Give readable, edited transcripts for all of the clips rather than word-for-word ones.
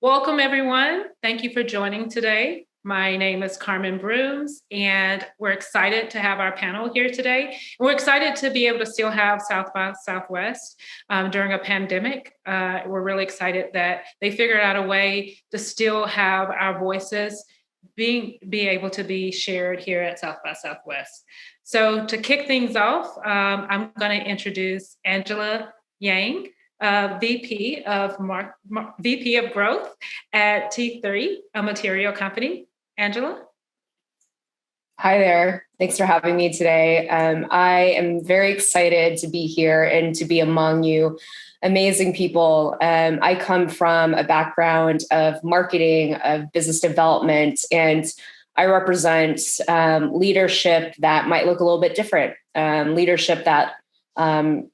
Welcome, everyone. Thank you for joining today. My name is Carmen Brooms, and we're excited to have our panel here today. We're excited to be able to still have South by Southwest during a pandemic. We're really excited that they figured out a way to still have our voices be able to be shared here at South by Southwest. So to kick things off, I'm going to introduce Angela Yang, VP of Growth at T3, a material company. Angela? Hi there. Thanks for having me today. I am very excited to be here and to be among you amazing people. I come from a background of marketing, of business development, and I represent leadership that might look a little bit different, leadership that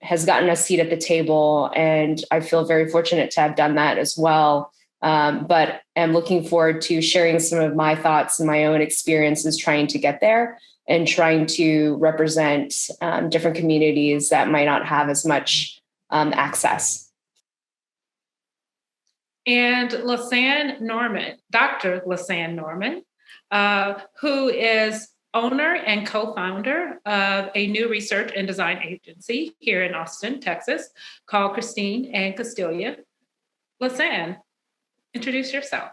has gotten a seat at the table. And I feel very fortunate to have done that as well. But I'm looking forward to sharing some of my thoughts and my own experiences trying to get there and trying to represent different communities that might not have as much access. And Lasanne Norman, Dr. Lasanne Norman, who is owner and co-founder of a new research and design agency here in Austin, Texas, called Christine and Castilla. Lasanne, introduce yourself.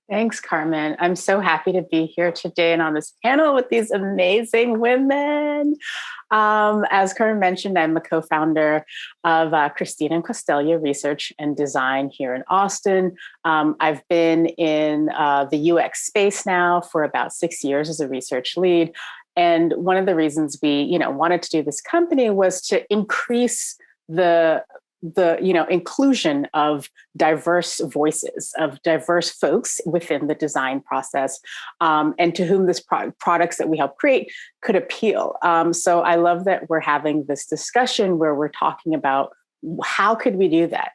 Thanks, Carmen. I'm so happy to be here today and on this panel with these amazing women. As Carmen mentioned, I'm a co-founder of Christine and Castilla Research and Design here in Austin. I've been in the UX space now for about 6 years as a research lead. And one of the reasons we, wanted to do this company was to increase the inclusion of diverse voices, of diverse folks within the design process, and to whom this products that we help create could appeal. So I love that we're having this discussion where we're talking about how could we do that?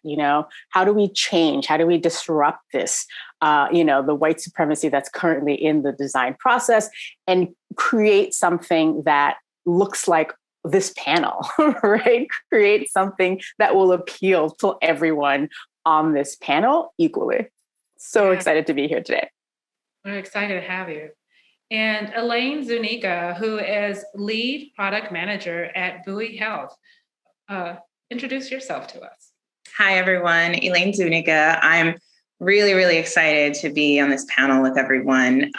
How do we change? How do we disrupt this, the white supremacy that's currently in the design process and create something that looks like this panel, right? Create something that will appeal to everyone on this panel equally. So excited to be here today. We're excited to have you. And Elaine Zuniga, who is lead product manager at Buoy Health. Introduce yourself to us. Hi, everyone. Elaine Zuniga. I'm really, really excited to be on this panel with everyone.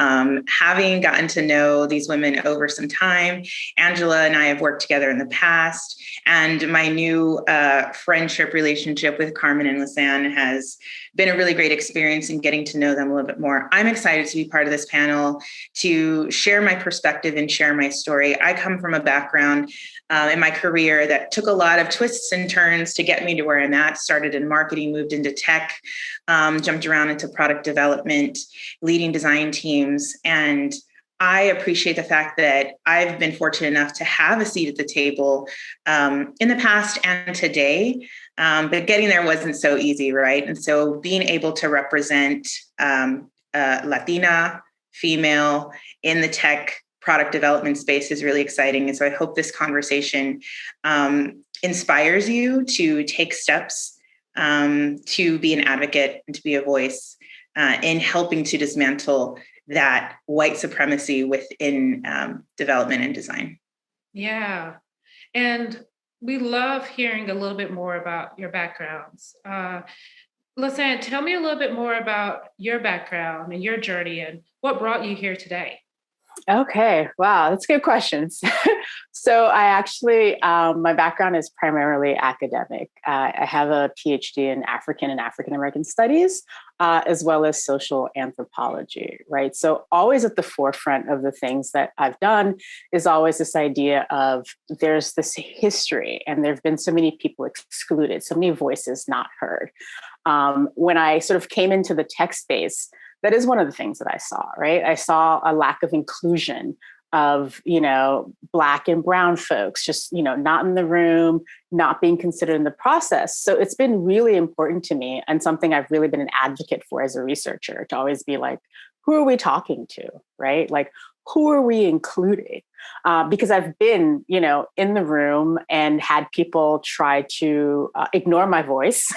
Having gotten to know these women over some time, Angela and I have worked together in the past, and my new friendship relationship with Carmen and Lasanne has been a really great experience in getting to know them a little bit more. I'm excited to be part of this panel to share my perspective and share my story. I come from a background in my career that took a lot of twists and turns to get me to where I'm at. Started in marketing, moved into tech, jumped around into product development, leading design teams. And I appreciate the fact that I've been fortunate enough to have a seat at the table in the past and today. But getting there wasn't so easy, right? And so being able to represent Latina, female in the tech product development space is really exciting. And so I hope this conversation inspires you to take steps to be an advocate and to be a voice in helping to dismantle that white supremacy within development and design. Yeah. And we love hearing a little bit more about your backgrounds. Lasanne, tell me a little bit more about your background and your journey and what brought you here today. Okay. Wow. That's good questions. So I actually, my background is primarily academic. I have a PhD in African and African-American studies, as well as social anthropology, right? So always at the forefront of the things that I've done is always this idea of there's this history and there've been so many people excluded, so many voices not heard. When I sort of came into the tech space, that is one of the things that I saw, right? I saw a lack of inclusion of, Black and brown folks, just, not in the room, not being considered in the process. So it's been really important to me and something I've really been an advocate for as a researcher to always be like, who are we talking to, right? Like, who are we including? Because I've been, in the room and had people try to ignore my voice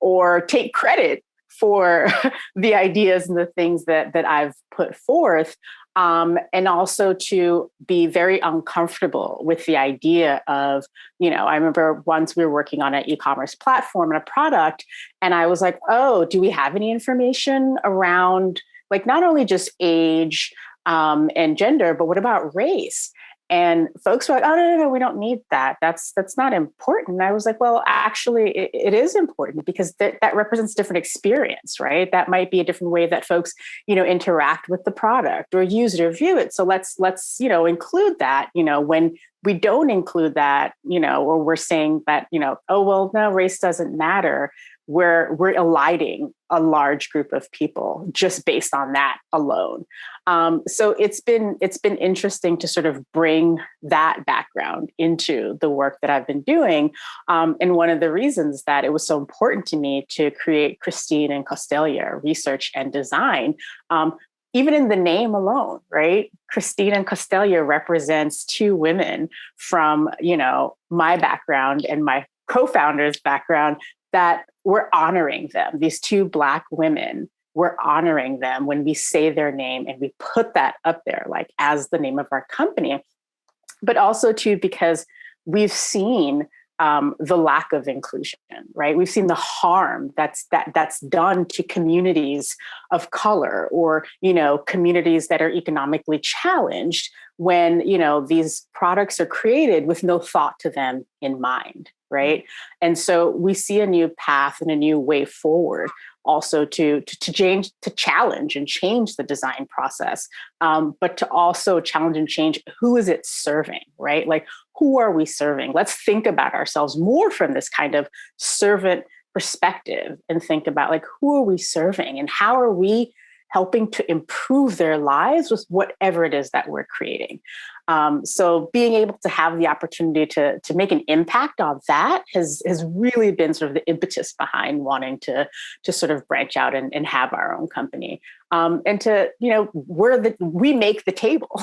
or take credit for the ideas and the things that I've put forth. And also to be very uncomfortable with the idea of, I remember once we were working on an e-commerce platform and a product, and I was like, oh, do we have any information around like not only just age and gender, but what about race? And folks were like, oh, no, we don't need that. That's not important. And I was like, well, actually, it is important because that represents different experience, right? That might be a different way that folks, interact with the product or use it or view it. So let's include that, when we don't include that, or we're saying that, oh, well, no, race doesn't matter. We're eliding a large group of people just based on that alone. So it's been interesting to sort of bring that background into the work that I've been doing. And one of the reasons that it was so important to me to create Christine and Costaglia Research and Design, even in the name alone, right? Christine and Costaglia represents two women from, my background and my co-founder's background, that we're honoring them. These two Black women, we're honoring them when we say their name and we put that up there, like as the name of our company. But also too, because we've seen the lack of inclusion, right? We've seen the harm that's done to communities of color or, communities that are economically challenged when, these products are created with no thought to them in mind, right? And so we see a new path and a new way forward also to challenge and change the design process, but to also challenge and change who is it serving, right? Like, who are we serving? Let's think about ourselves more from this kind of servant perspective and think about like, who are we serving and how are we helping to improve their lives with whatever it is that we're creating. So being able to have the opportunity to make an impact on that has really been sort of the impetus behind wanting to sort of branch out and have our own company. And to, we make the table,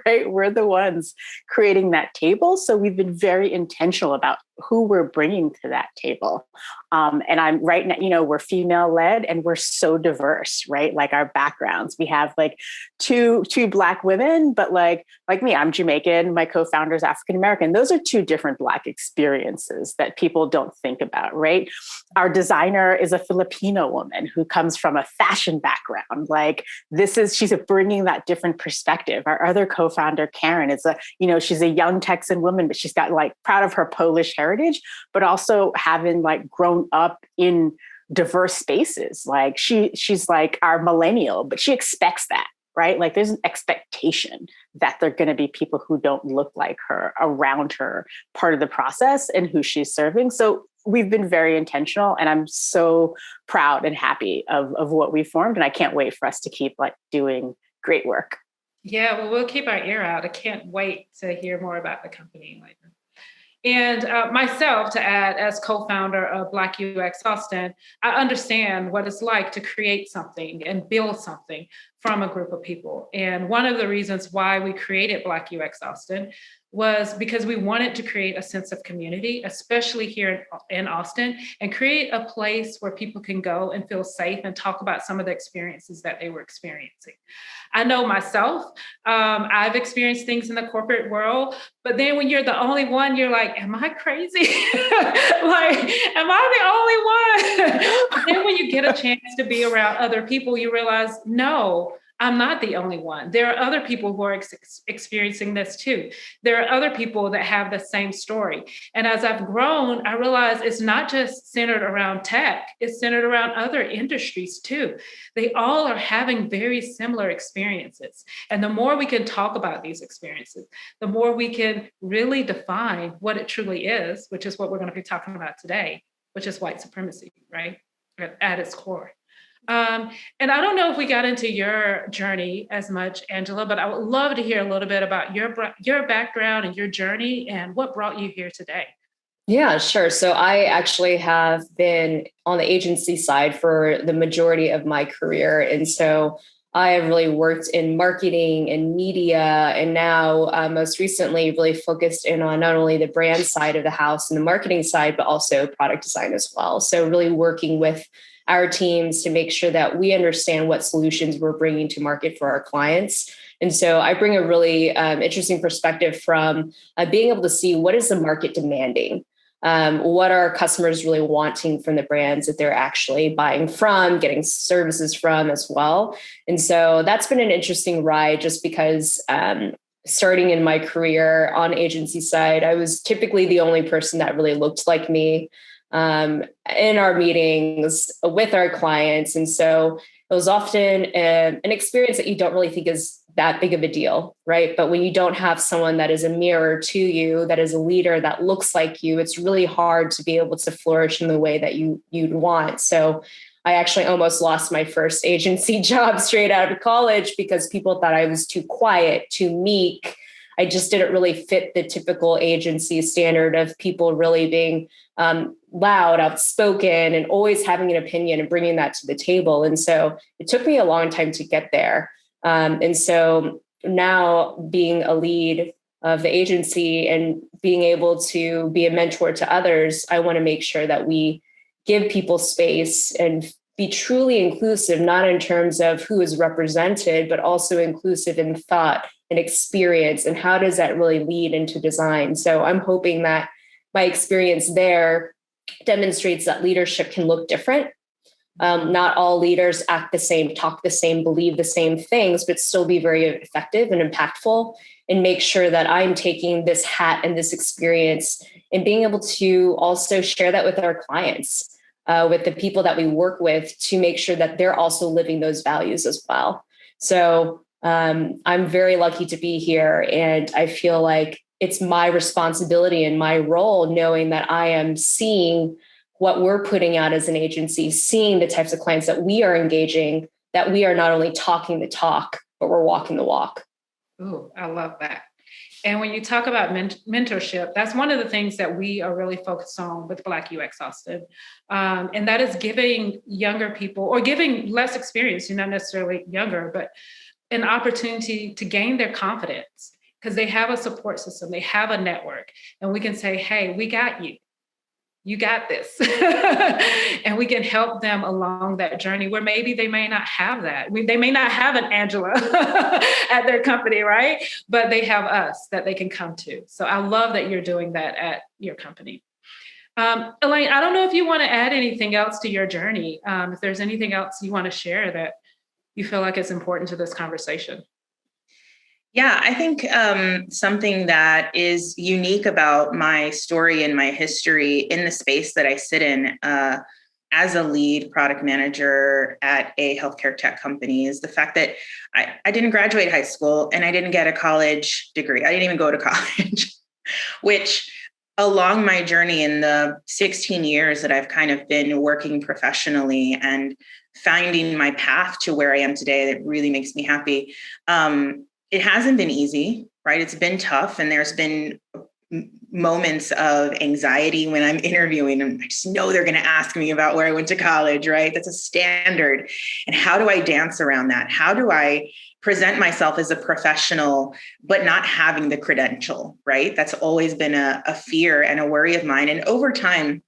right? We're the ones creating that table. So we've been very intentional about who we're bringing to that table. And I'm right now, we're female led and we're so diverse, right? Like our backgrounds, we have like two Black women, but like me, I'm Jamaican, my co-founder is African-American. Those are two different Black experiences that people don't think about, right? Our designer is a Filipino woman who comes from a fashion background. Like she's bringing that different perspective. Our other co-founder, Karen, is she's a young Texan woman, but she's got like proud of her Polish heritage, but also having like grown up in diverse spaces. Like she's like our millennial, but she expects that, right? Like there's an expectation that there are going to be people who don't look like her around her, part of the process and who she's serving. So we've been very intentional and I'm so proud and happy of what we formed. And I can't wait for us to keep like doing great work. Yeah, well, we'll keep our ear out. I can't wait to hear more about the company later. And myself, to add, as co-founder of Black UX Austin, I understand what it's like to create something and build something from a group of people. And one of the reasons why we created Black UX Austin was because we wanted to create a sense of community, especially here in Austin, and create a place where people can go and feel safe and talk about some of the experiences that they were experiencing. I know myself, I've experienced things in the corporate world, but then when you're the only one, you're like, am I crazy? Like, am I the only one? But then when you get a chance to be around other people, you realize, no, I'm not the only one. There are other people who are experiencing this too. There are other people that have the same story. And as I've grown, I realize it's not just centered around tech, it's centered around other industries too. They all are having very similar experiences. And the more we can talk about these experiences, the more we can really define what it truly is, which is what we're going to be talking about today, which is white supremacy, right? At its core. And I don't know if we got into your journey as much, Angela, but I would love to hear a little bit about your background and your journey and what brought you here today. Yeah, sure. So I actually have been on the agency side for the majority of my career. And so I have really worked in marketing and media, and now most recently really focused in on not only the brand side of the house and the marketing side, but also product design as well. So really working with our teams to make sure that we understand what solutions we're bringing to market for our clients. And so I bring a really interesting perspective from being able to see what is the market demanding. What are customers really wanting from the brands that they're actually buying from, getting services from as well. And so that's been an interesting ride just because starting in my career on agency side, I was typically the only person that really looked like me in our meetings with our clients. And so it was often an experience that you don't really think is that big of a deal, right? But when you don't have someone that is a mirror to you, that is a leader that looks like you, it's really hard to be able to flourish in the way that you'd want. So I actually almost lost my first agency job straight out of college because people thought I was too quiet, too meek. I just didn't really fit the typical agency standard of people really being loud, outspoken, and always having an opinion and bringing that to the table. And so it took me a long time to get there. And so now being a lead of the agency and being able to be a mentor to others, I want to make sure that we give people space and be truly inclusive, not in terms of who is represented, but also inclusive in thought and experience. And how does that really lead into design? So I'm hoping that my experience there demonstrates that leadership can look different. Not all leaders act the same, talk the same, believe the same things, but still be very effective and impactful, and make sure that I'm taking this hat and this experience and being able to also share that with our clients, with the people that we work with, to make sure that they're also living those values as well. So I'm very lucky to be here, and I feel like it's my responsibility and my role, knowing that I am seeing what we're putting out as an agency, seeing the types of clients that we are engaging, that we are not only talking the talk, but we're walking the walk. Ooh, I love that. And when you talk about mentorship, that's one of the things that we are really focused on with Black UX Austin. And that is giving younger people, or giving less experience, you're not necessarily younger, but an opportunity to gain their confidence, because they have a support system, they have a network, and we can say, hey, we got you. You got this. And we can help them along that journey where maybe they may not have that. They may not have an Angela at their company, right? But they have us that they can come to. So I love that you're doing that at your company. Elaine, I don't know if you want to add anything else to your journey. If there's anything else you want to share that you feel like is important to this conversation. Yeah, I think something that is unique about my story and my history in the space that I sit in as a lead product manager at a healthcare tech company is the fact that I didn't graduate high school and I didn't get a college degree. I didn't even go to college, which along my journey in the 16 years that I've kind of been working professionally and finding my path to where I am today, that really makes me happy. It hasn't been easy, right? It's been tough. And there's been moments of anxiety when I'm interviewing, and I just know they're going to ask me about where I went to college, right? That's a standard. And how do I dance around that? How do I present myself as a professional, but not having the credential, right? That's always been a fear and a worry of mine. And over time,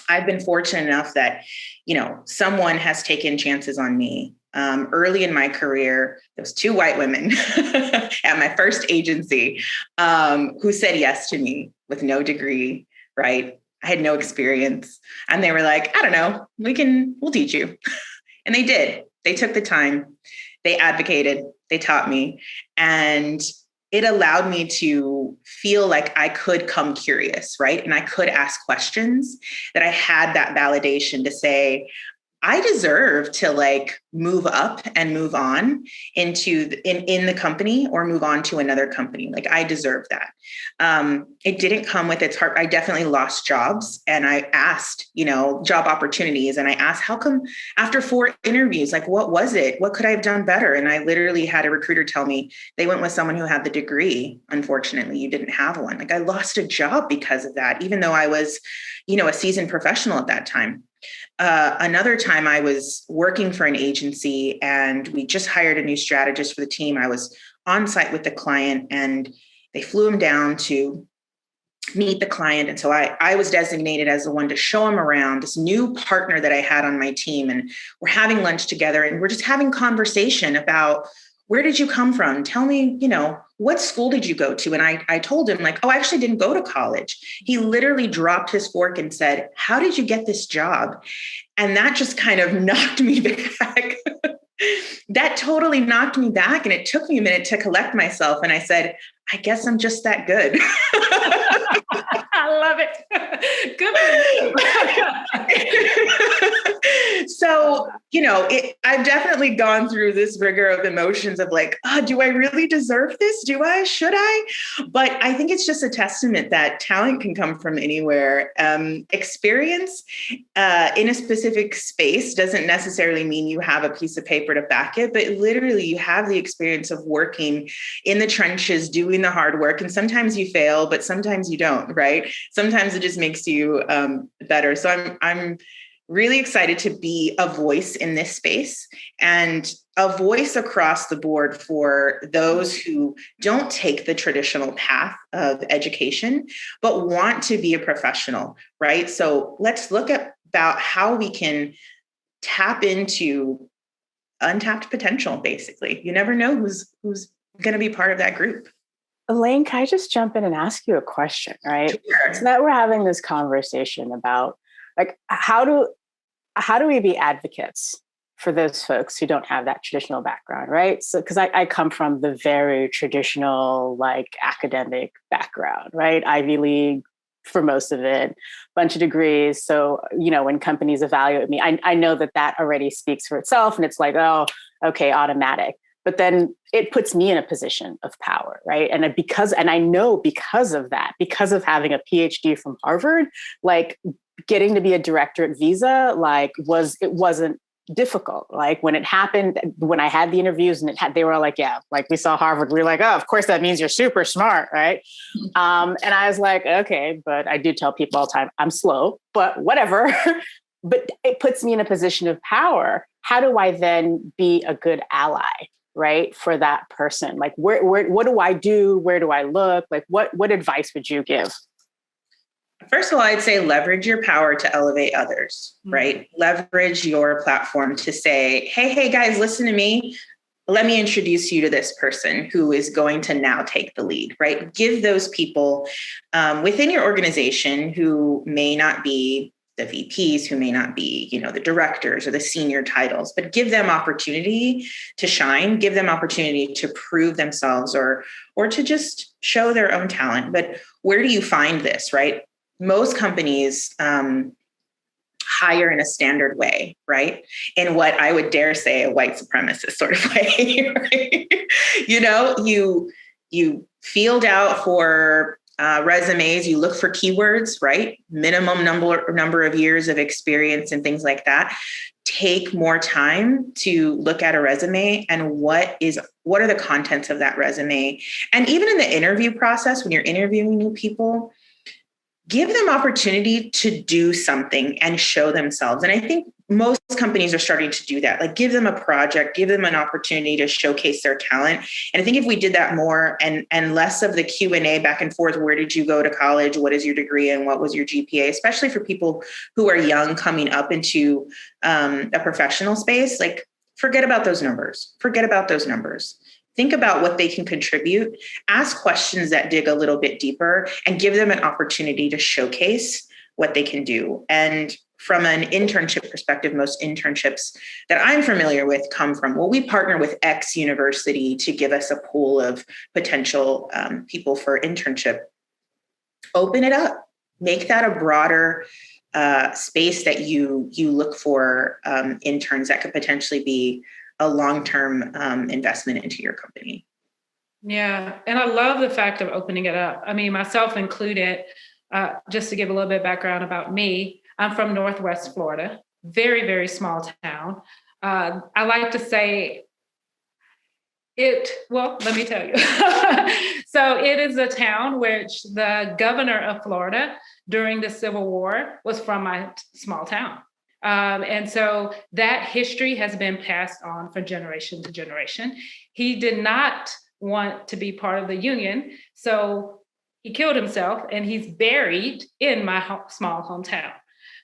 I've been fortunate enough that, someone has taken chances on me. Early in my career, there was 2 white women at my first agency who said yes to me with no degree, right? I had no experience. And they were like, I don't know, we'll teach you. And they did. They took the time, they advocated, they taught me. And it allowed me to feel like I could come curious, right? And I could ask questions, that I had that validation to say, I deserve to move up and move on into in the company, or move on to another company. I deserve that. It didn't come with its heart. I definitely lost jobs, and I asked, job opportunities. And I asked, how come after 4 interviews, what was it? What could I have done better? And I literally had a recruiter tell me they went with someone who had the degree. Unfortunately, you didn't have one. I lost a job because of that, even though I was, a seasoned professional at that time. Another time I was working for an agency and we just hired a new strategist for the team. I was on site with the client and they flew him down to meet the client. And so I was designated as the one to show him around this new partner that I had on my team. And we're having lunch together and we're just having conversation about, where did you come from? Tell me, what school did you go to? And I told him like, oh, I actually didn't go to college. He literally dropped his fork and said, how did you get this job? And that just kind of knocked me back. That totally knocked me back. And it took me a minute to collect myself. And I said, I guess I'm just that good. I love it. Good. So, I've definitely gone through this rigor of emotions of like, do I really deserve this? Should I? But I think it's just a testament that talent can come from anywhere. Experience in a specific space doesn't necessarily mean you have a piece of paper to back it, but literally you have the experience of working in the trenches, doing the hard work. And sometimes you fail, but sometimes you don't, right? Sometimes it just makes you better. So I'm really excited to be a voice in this space and a voice across the board for those who don't take the traditional path of education, but want to be a professional, right? So let's look at about how we can tap into untapped potential, basically. You never know who's going to be part of that group. Elaine, can I just jump in and ask you a question, right? Sure. So that we're having this conversation about like how do we be advocates for those folks who don't have that traditional background, right? So because I come from the very traditional like academic background, right? Ivy League for most of it, bunch of degrees. So, when companies evaluate me, I know that already speaks for itself and it's like, oh, okay, automatic. But then it puts me in a position of power, right? And I know because of that, because of having a PhD from Harvard, like getting to be a director at Visa, it wasn't difficult. Like when it happened, when I had the interviews and they were all like, yeah, like we saw Harvard. We were like, oh, of course that means you're super smart, right? And I was like, okay, but I do tell people all the time, I'm slow, but whatever. But it puts me in a position of power. How do I then be a good ally? Right, for that person? Like, what do I do? Where do I look? Like, what advice would you give? First of all, I'd say leverage your power to elevate others, right? Leverage your platform to say, hey, guys, listen to me. Let me introduce you to this person who is going to now take the lead, right? Give those people within your organization who may not be the VPs, who may not be, the directors or the senior titles, but give them opportunity to shine, give them opportunity to prove themselves or to just show their own talent. But where do you find this, right? Most companies hire in a standard way, right? In what I would dare say a white supremacist sort of way, right? You field out for resumes, you look for keywords, right? Minimum number of years of experience and things like that. Take more time to look at a resume and what are the contents of that resume. And even in the interview process, when you're interviewing new people, give them opportunity to do something and show themselves. And I think most companies are starting to do that. Like give them a project, give them an opportunity to showcase their talent. And I think if we did that more and less of the Q&A back and forth, where did you go to college? What is your degree and what was your GPA? Especially for people who are young coming up into a professional space, like forget about those numbers. Think about what they can contribute, ask questions that dig a little bit deeper, and give them an opportunity to showcase what they can do. And from an internship perspective, most internships that I'm familiar with come from, we partner with X university to give us a pool of potential people for internship. Open it up, make that a broader space that you look for interns that could potentially be a long-term investment into your company. Yeah. And I love the fact of opening it up. I mean, myself included, just to give a little bit of background about me, I'm from Northwest Florida, very, very small town. I like to say let me tell you. So it is a town which the governor of Florida during the Civil War was from my small town. And so that history has been passed on from generation to generation. He did not want to be part of the Union. So he killed himself, and he's buried in my small hometown.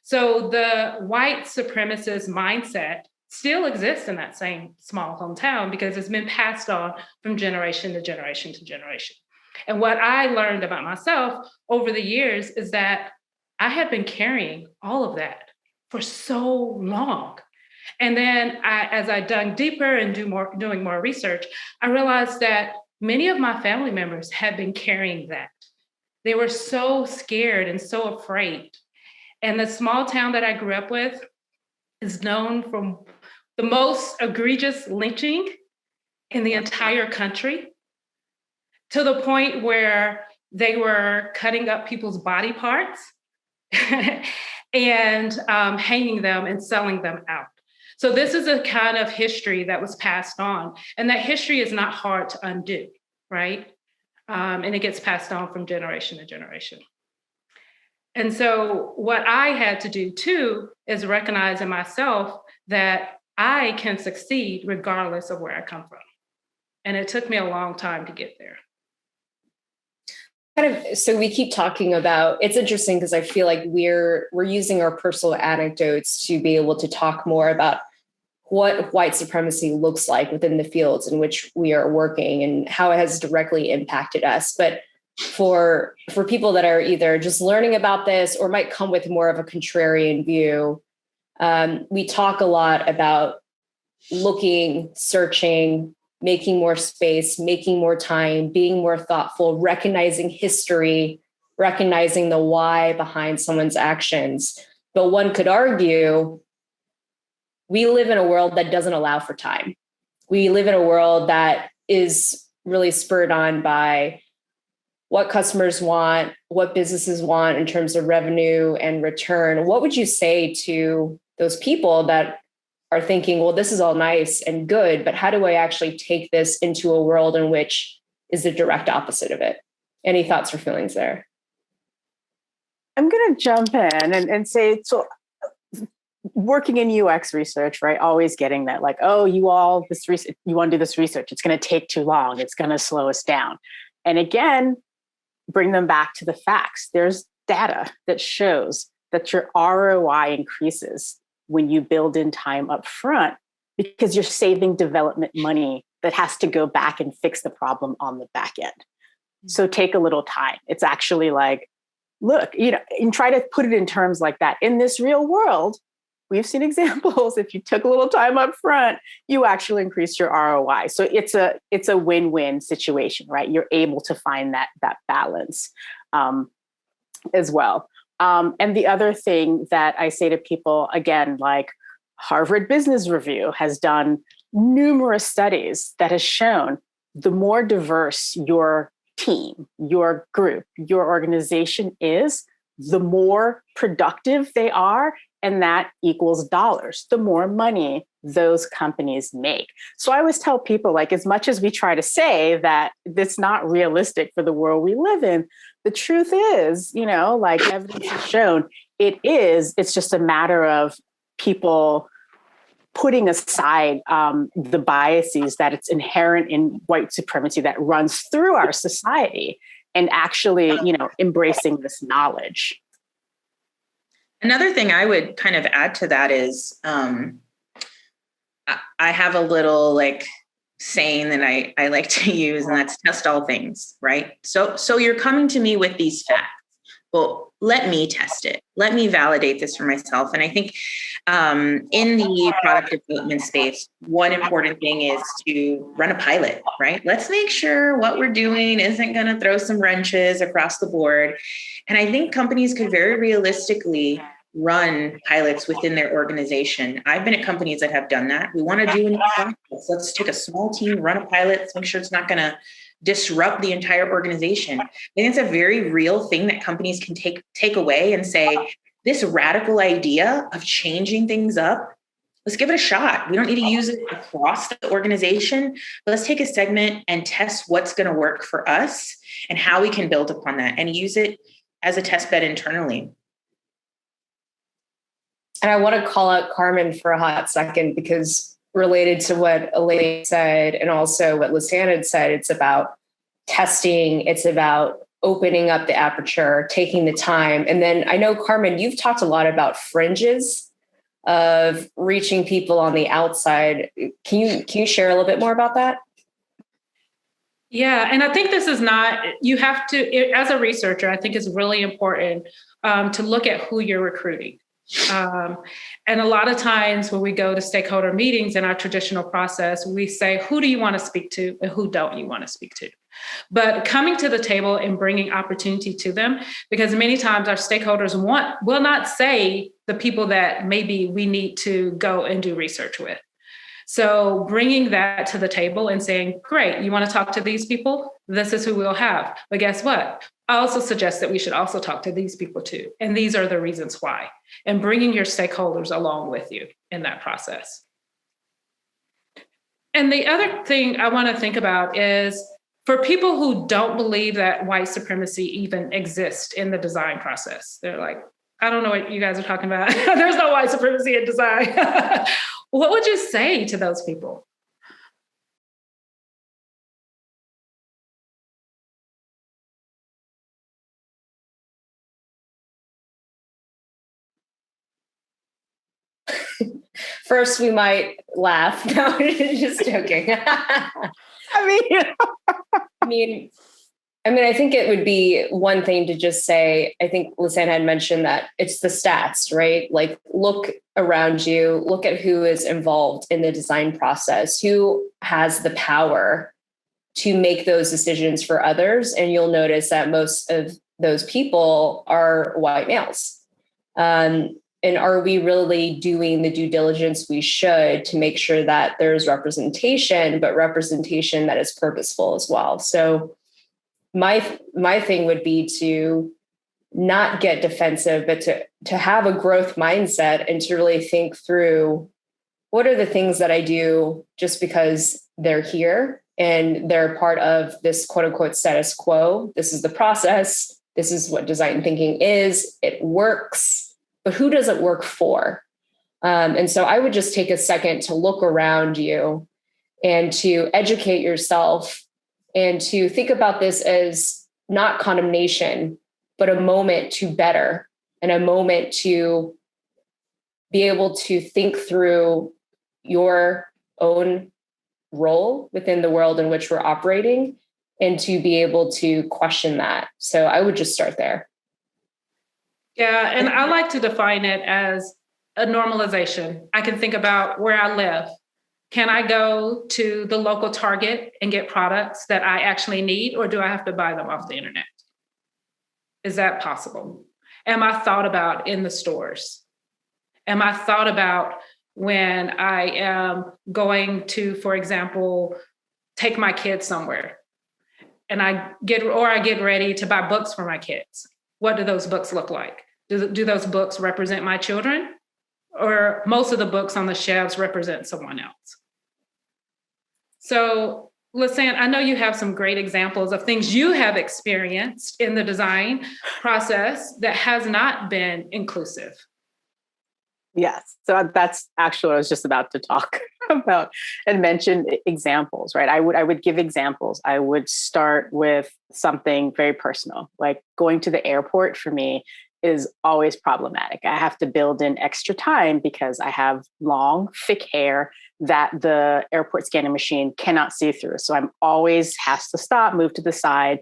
So the white supremacist mindset still exists in that same small hometown because it's been passed on from generation to generation to generation. And what I learned about myself over the years is that I had been carrying all of that for so long. And then as I dug deeper and doing more research, I realized that many of my family members had been carrying that. They were so scared and so afraid. And the small town that I grew up with is known for the most egregious lynching in the entire country, to the point where they were cutting up people's body parts and hanging them and selling them out. So this is a kind of history that was passed on, and that history is not hard to undo, right? And it gets passed on from generation to generation. And so what I had to do too is recognize in myself that I can succeed regardless of where I come from. And it took me a long time to get there. So we keep talking about, it's interesting because I feel like we're using our personal anecdotes to be able to talk more about what white supremacy looks like within the fields in which we are working and how it has directly impacted us. But for people that are either just learning about this or might come with more of a contrarian view, we talk a lot about looking, searching, making more space, making more time, being more thoughtful, recognizing history, recognizing the why behind someone's actions. But one could argue we live in a world that doesn't allow for time. We live in a world that is really spurred on by what customers want, what businesses want in terms of revenue and return. What would you say to those people that are thinking, well, this is all nice and good, but how do I actually take this into a world in which is the direct opposite of it? Any thoughts or feelings there? I'm going to jump in and say, so working in UX research, right? Always getting that like, oh, you want to do this research. It's going to take too long. It's going to slow us down. And again, bring them back to the facts. There's data that shows that your ROI increases when you build in time up front because you're saving development money that has to go back and fix the problem on the back end. So take a little time. It's actually like, look, and try to put it in terms like that. In this real world, we've seen examples. If you took a little time up front, you actually increase your ROI. So it's a win-win situation, right? You're able to find that balance as well. And the other thing that I say to people, again, like Harvard Business Review has done numerous studies that has shown the more diverse your team, your group, your organization is, the more productive they are. And that equals dollars, the more money those companies make. So I always tell people, like, as much as we try to say that it's not realistic for the world we live in, the truth is, like evidence has shown it is. It's just a matter of people putting aside the biases that it's inherent in white supremacy that runs through our society and actually, embracing this knowledge. Another thing I would kind of add to that is I have a little saying that I like to use, and that's test all things, right? So you're coming to me with these facts. Well, let me test it. Let me validate this for myself. And I think in the product development space, one important thing is to run a pilot, right? Let's make sure what we're doing isn't going to throw some wrenches across the board. And I think companies could very realistically run pilots within their organization. I've been at companies that have done that. We want to do a new process. Let's take a small team, run a pilot, let's make sure it's not going to disrupt the entire organization. I think it's a very real thing that companies can take away and say, this radical idea of changing things up, let's give it a shot. We don't need to use it across the organization, but let's take a segment and test what's going to work for us and how we can build upon that and use it as a test bed internally. And I want to call out Carmen for a hot second, because related to what Elaine said and also what Lisanne had said, it's about testing, it's about opening up the aperture, taking the time. And then I know, Carmen, you've talked a lot about fringes of reaching people on the outside. Can you share a little bit more about that? Yeah, and I think this is not, you have to, as a researcher, I think it's really important to look at who you're recruiting. And a lot of times when we go to stakeholder meetings in our traditional process, we say, who do you want to speak to and who don't you want to speak to? But coming to the table and bringing opportunity to them, because many times our stakeholders will not say the people that maybe we need to go and do research with. So bringing that to the table and saying, great, you want to talk to these people? This is who we'll have. But guess what? I also suggest that we should also talk to these people too. And these are the reasons why. And bringing your stakeholders along with you in that process. And the other thing I want to think about is for people who don't believe that white supremacy even exists in the design process. They're like, I don't know what you guys are talking about. There's no white supremacy in design. What would you say to those people? First, we might laugh. No, just joking. I mean, I think it would be one thing to just say, I think Lisanne had mentioned that it's the stats, right? Like, look around you, look at who is involved in the design process, who has the power to make those decisions for others. And you'll notice that most of those people are white males. And are we really doing the due diligence we should to make sure that there's representation, but representation that is purposeful as well? So my thing would be to not get defensive, but to have a growth mindset and to really think through what are the things that I do just because they're here and they're part of this quote unquote status quo. This is the process. This is what design thinking is. It works, but who does it work for? And so I would just take a second to look around you and to educate yourself and to think about this as not condemnation, but a moment to better and a moment to be able to think through your own role within the world in which we're operating and to be able to question that. So I would just start there. Yeah, and I like to define it as a normalization. I can think about where I live. Can I go to the local Target and get products that I actually need, or do I have to buy them off the internet? Is that possible? Am I thought about in the stores? Am I thought about when I am going to, for example, take my kids somewhere and I get ready to buy books for my kids? What do those books look like? Do those books represent my children? Or most of the books on the shelves represent someone else? So, Lisanne, I know you have some great examples of things you have experienced in the design process that has not been inclusive. Yes. So that's actually what I was just about to talk about and mention examples, right? I would give examples. I would start with something very personal, like going to the airport for me is always problematic. I have to build in extra time because I have long, thick hair that the airport scanning machine cannot see through. So I'm always has to stop, move to the side.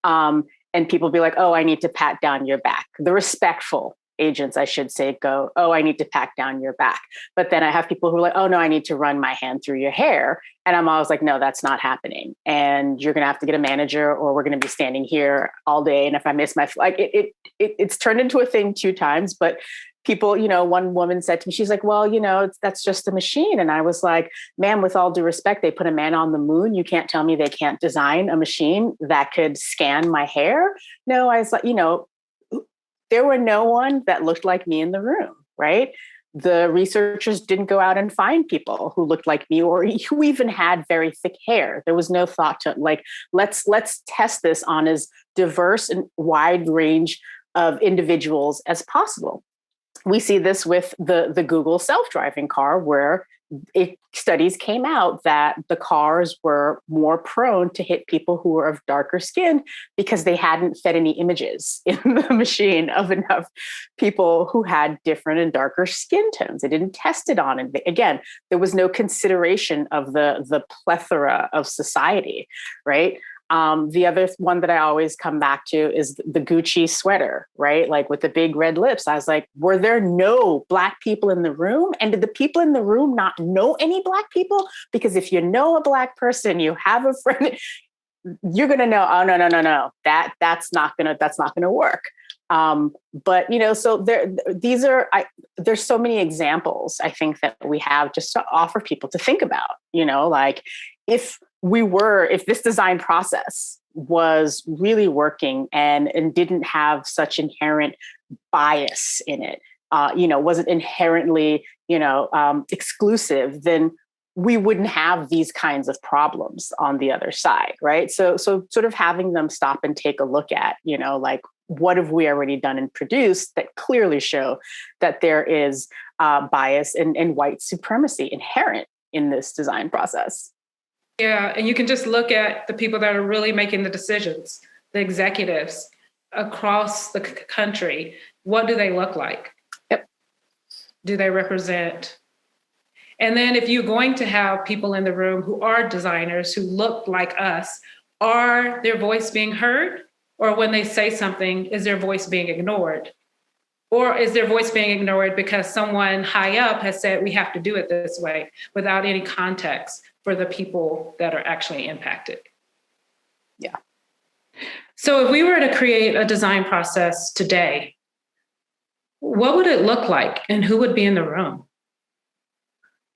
And people be like, oh, I need to pat down your back. The respectful agents, I should say, go, oh, I need to pat down your back. But then I have people who are like, oh, no, I need to run my hand through your hair. And I'm always like, no, that's not happening. And you're going to have to get a manager or we're going to be standing here all day. And if I miss my flight, it's turned into a thing 2 times. But people, one woman said to me, she's like, well, that's just a machine. And I was like, ma'am, with all due respect, they put a man on the moon. You can't tell me they can't design a machine that could scan my hair. No, I was like, there were no one that looked like me in the room, right? The researchers didn't go out and find people who looked like me or who even had very thick hair. There was no thought to let's test this on as diverse and wide range of individuals as possible. We see this with the Google self-driving car, where studies came out that the cars were more prone to hit people who were of darker skin because they hadn't fed any images in the machine of enough people who had different and darker skin tones. They didn't test it on. And again, there was no consideration of the plethora of society, right? The other one that I always come back to is the Gucci sweater, right? Like with the big red lips. I was like, were there no Black people in the room? And did the people in the room not know any Black people? Because if you know a Black person, you have a friend, you're going to know, oh, no. That's not going to work. But, you know, so there's so many examples, I think, that we have just to offer people to think about, you know, like if this design process was really working and didn't have such inherent bias in it, wasn't inherently, exclusive, then we wouldn't have these kinds of problems on the other side, right? So sort of having them stop and take a look at, like, what have we already done and produced that clearly show that there is bias and white supremacy inherent in this design process. Yeah, and you can just look at the people that are really making the decisions, the executives across the country. What do they look like? Yep. Do they represent? And then if you're going to have people in the room who are designers, who look like us, are their voice being heard? Or when they say something, is their voice being ignored? Or is their voice being ignored because someone high up has said, we have to do it this way, without any context for the people that are actually impacted? Yeah. So if we were to create a design process today, what would it look like and who would be in the room?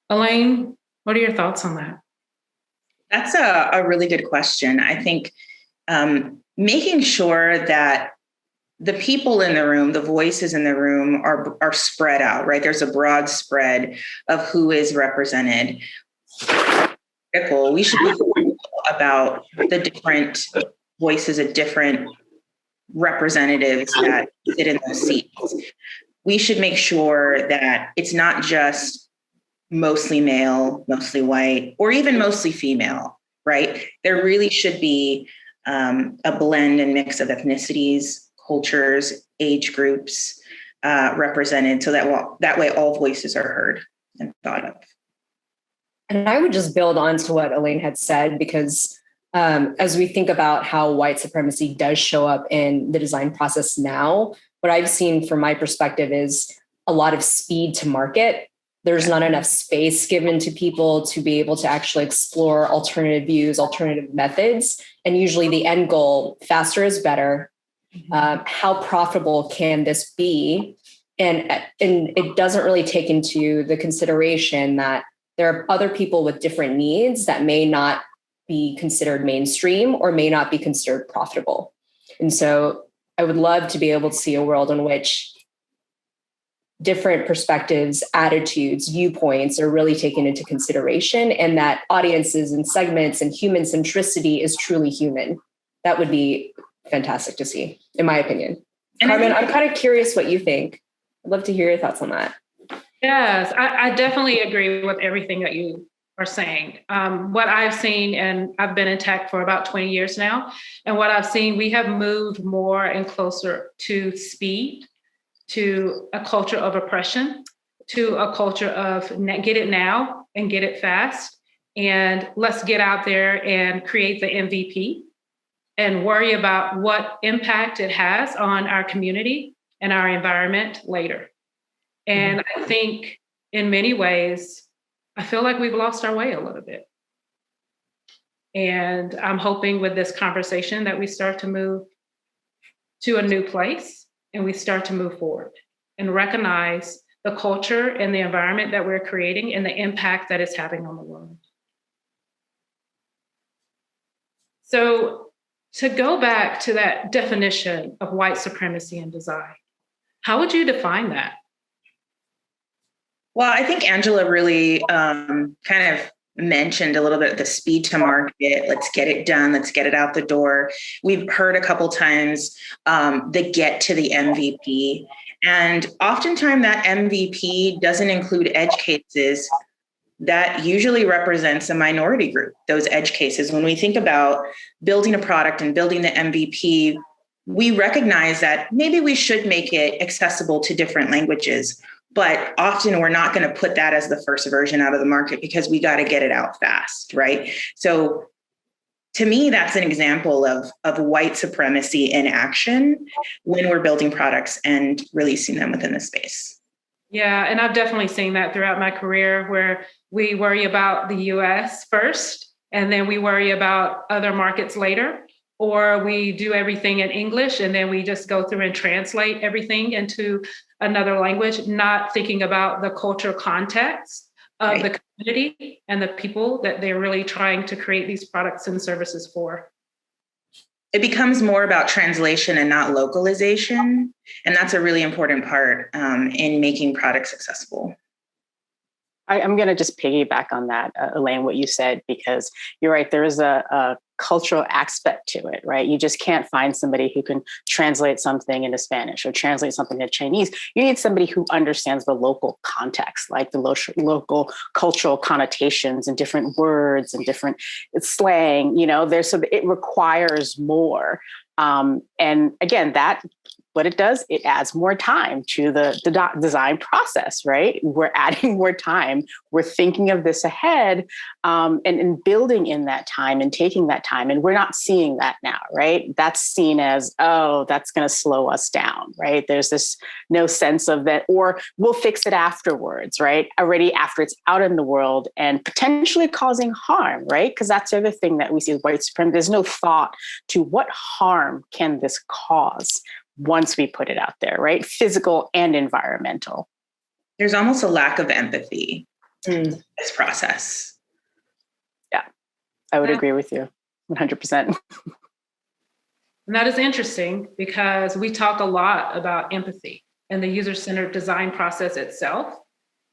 Elaine, what are your thoughts on that? That's a really good question. I think making sure that the people in the room, the voices in the room are spread out, right? There's a broad spread of who is represented. We should be thinking about the different voices of different representatives that sit in those seats. We should make sure that it's not just mostly male, mostly white, or even mostly female, right? There really should be a blend and mix of ethnicities, cultures, age groups represented, so that way all voices are heard and thought of. And I would just build on to what Elaine had said, because as we think about how white supremacy does show up in the design process now, what I've seen from my perspective is a lot of speed to market. There's not enough space given to people to be able to actually explore alternative views, alternative methods. And usually the end goal, faster is better. How profitable can this be? And it doesn't really take into the consideration that there are other people with different needs that may not be considered mainstream or may not be considered profitable. And so I would love to be able to see a world in which different perspectives, attitudes, viewpoints are really taken into consideration, and that audiences and segments and human centricity is truly human. That would be fantastic to see, in my opinion. And Carmen, I'm kind of curious what you think. I'd love to hear your thoughts on that. Yes, I definitely agree with everything that you are saying. What I've seen, and I've been in tech for about 20 years now, and what I've seen, we have moved more and closer to speed, to a culture of oppression, to a culture of get it now and get it fast. And let's get out there and create the MVP and worry about what impact it has on our community and our environment later. And I think in many ways, I feel like we've lost our way a little bit. And I'm hoping with this conversation that we start to move to a new place, and we start to move forward and recognize the culture and the environment that we're creating and the impact that it's having on the world. So to go back to that definition of white supremacy in design, how would you define that? Well, I think Angela really kind of mentioned a little bit the speed to market. Let's get it done. Let's get it out the door. We've heard a couple times the get to the MVP. And oftentimes that MVP doesn't include edge cases that usually represents a minority group, those edge cases. When we think about building a product and building the MVP, we recognize that maybe we should make it accessible to different languages. But often we're not going to put that as the first version out of the market because we got to get it out fast, right? So to me, that's an example of white supremacy in action when we're building products and releasing them within the space. Yeah, and I've definitely seen that throughout my career where we worry about the US first, and then we worry about other markets later, or we do everything in English and then we just go through and translate everything into another language, not thinking about the cultural context of the community and the people that they're really trying to create these products and services for. It becomes more about translation and not localization. And that's a really important part in making products accessible. I'm going to just piggyback on that, Elaine, what you said, because you're right. There is a cultural aspect to it, right? You just can't find somebody who can translate something into Spanish or translate something to Chinese. You need somebody who understands the local context, like the local cultural connotations and different words and different slang. It requires more. And again, what it does, it adds more time to the design process, right? We're adding more time. We're thinking of this ahead and building in that time and taking that time. And we're not seeing that now, right? That's seen as, oh, that's going to slow us down, right? There's this no sense of that, or we'll fix it afterwards, right? Already after it's out in the world and potentially causing harm, right? Because that's the other thing that we see with white supremacy. There's no thought to what harm can this cause once we put it out there, right? Physical and environmental. There's almost a lack of empathy in this process. Yeah, I would agree with you 100%. And that is interesting because we talk a lot about empathy and the user-centered design process itself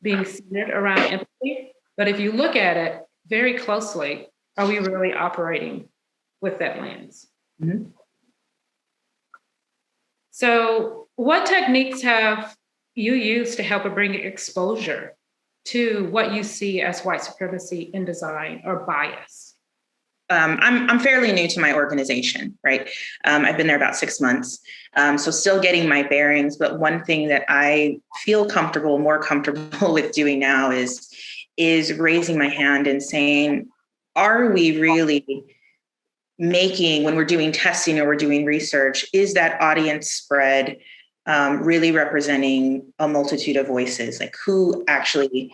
being centered around empathy. But if you look at it very closely, are we really operating with that lens? Mm-hmm. So what techniques have you used to help bring exposure to what you see as white supremacy in design or bias? I'm fairly new to my organization, right? I've been there about 6 months. So still getting my bearings. But one thing that I feel more comfortable with doing now is raising my hand and saying, are we really making, when we're doing testing or we're doing research, is that audience spread really representing a multitude of voices? Like who actually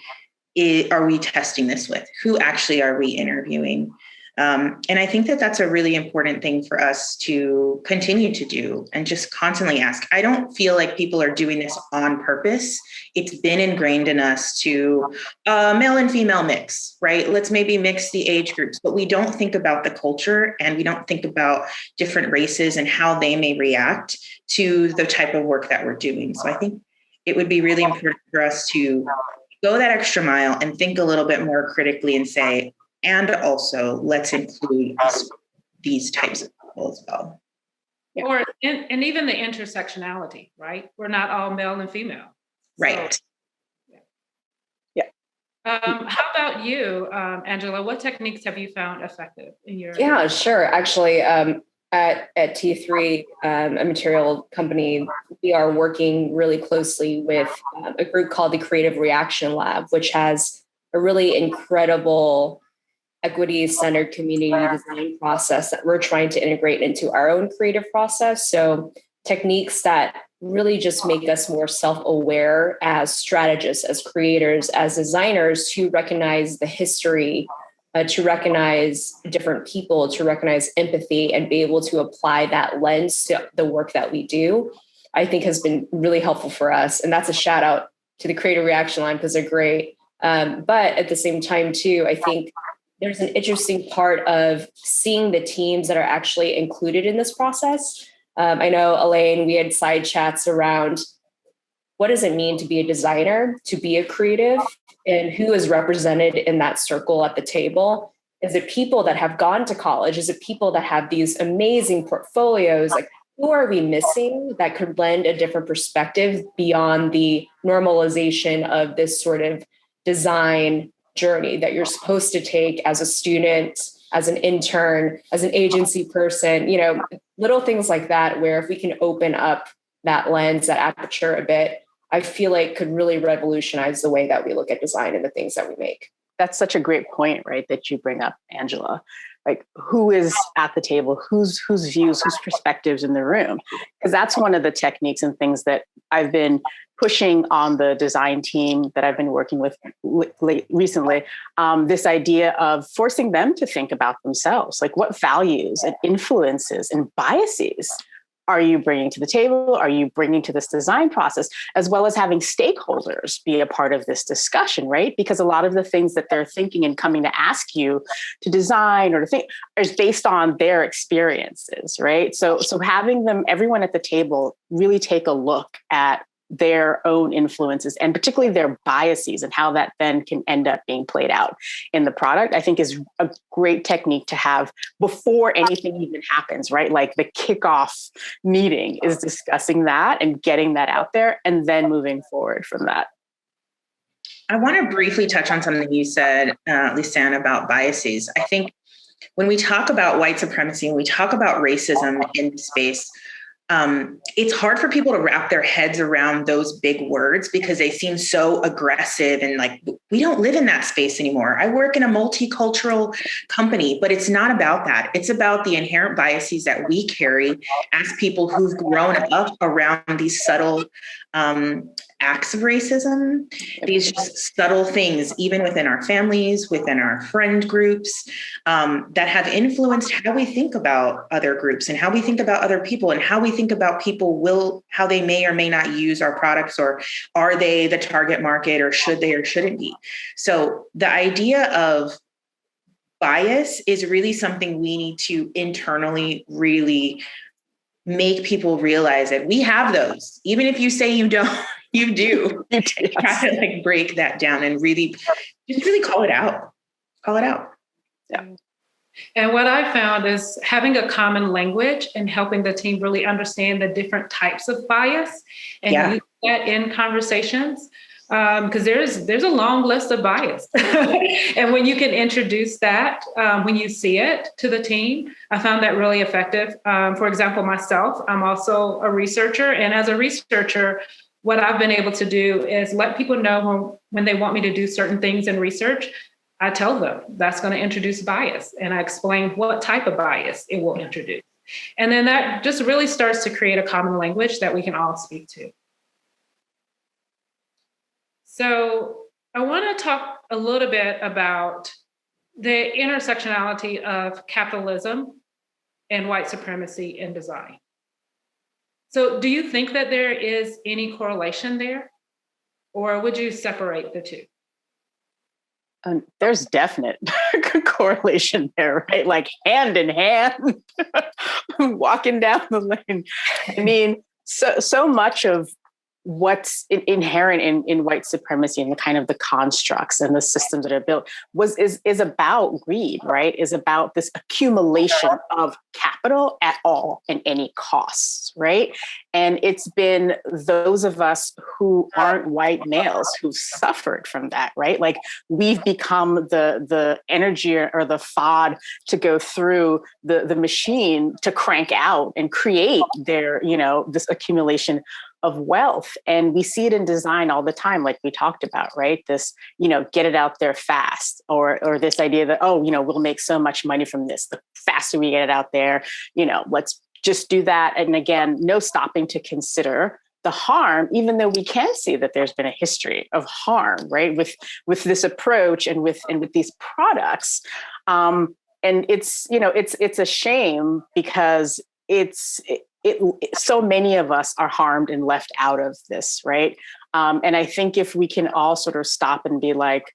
are we testing this with? Who actually are we interviewing? And I think that that's a really important thing for us to continue to do and just constantly ask. I don't feel like people are doing this on purpose. It's been ingrained in us to male and female mix, right? Let's maybe mix the age groups, but we don't think about the culture and we don't think about different races and how they may react to the type of work that we're doing. So I think it would be really important for us to go that extra mile and think a little bit more critically and say, and also let's include these types of people as well. Yeah. And even the intersectionality, right? We're not all male and female. Right. So, yeah. How about you, Angela? What techniques have you found effective in your? Yeah, sure. Actually, at T3, a material company, we are working really closely with a group called the Creative Reaction Lab, which has a really incredible equity-centered community design process that we're trying to integrate into our own creative process. So techniques that really just make us more self-aware as strategists, as creators, as designers, to recognize the history, to recognize different people, to recognize empathy, and be able to apply that lens to the work that we do, I think has been really helpful for us. And that's a shout out to the Creative Reaction Line because they're great. But at the same time, too, I think there's an interesting part of seeing the teams that are actually included in this process. I know, Elaine, we had side chats around what does it mean to be a designer, to be a creative, and who is represented in that circle at the table? Is it people that have gone to college? Is it people that have these amazing portfolios? Like, who are we missing that could lend a different perspective beyond the normalization of this sort of design journey that you're supposed to take as a student, as an intern, as an agency person, little things like that, where if we can open up that lens, that aperture a bit, I feel like could really revolutionize the way that we look at design and the things that we make. That's such a great point, right, that you bring up, Angela. Like, who is at the table, whose views, whose perspectives in the room? Because that's one of the techniques and things that I've been pushing on the design team that I've been working with recently. This idea of forcing them to think about themselves, like what values and influences and biases are you bringing to the table? Are you bringing to this design process, as well as having stakeholders be a part of this discussion, right? Because a lot of the things that they're thinking and coming to ask you to design or to think is based on their experiences, right? So having everyone at the table really take a look at their own influences and particularly their biases and how that then can end up being played out in the product, I think is a great technique to have before anything even happens, right? Like the kickoff meeting is discussing that and getting that out there and then moving forward from that. I want to briefly touch on something you said, Lisanne, about biases. I think when we talk about white supremacy and we talk about racism in space, it's hard for people to wrap their heads around those big words because they seem so aggressive and like, we don't live in that space anymore. I work in a multicultural company, but it's not about that. It's about the inherent biases that we carry as people who've grown up around these subtle acts of racism, these just subtle things, even within our families, within our friend groups, that have influenced how we think about other groups and how we think about other people and how we think about how they may or may not use our products, or are they the target market, or should they or shouldn't be. So the idea of bias is really something we need to internally really make people realize that we have those. Even if you say you don't, you do. You try to like break that down and really call it out. Call it out. Yeah. And what I found is having a common language and helping the team really understand the different types of bias and use that in conversations. Because there's a long list of bias. And when you can introduce that, when you see it to the team, I found that really effective. For example, myself, I'm also a researcher. And as a researcher, what I've been able to do is let people know when they want me to do certain things in research, I tell them that's going to introduce bias. And I explain what type of bias it will introduce. And then that just really starts to create a common language that we can all speak to. So I want to talk a little bit about the intersectionality of capitalism and white supremacy in design. So do you think that there is any correlation there, or would you separate the two? There's definite correlation there, right? Like hand in hand, walking down the lane. I mean, so much of what's inherent in white supremacy and the kind of the constructs and the systems that are built is about greed, right? Is about this accumulation of capital at all and any costs, right? And it's been those of us who aren't white males who've suffered from that, right? Like we've become the energy or the FOD to go through the machine to crank out and create this accumulation of wealth. And we see it in design all the time, like we talked about, right? This, get it out there fast, or this idea that, we'll make so much money from this. The faster we get it out there, let's just do that. And again, no stopping to consider the harm, even though we can see that there's been a history of harm, right? With this approach and with these products. And it's a shame because so many of us are harmed and left out of this, right? And I think if we can all sort of stop and be like,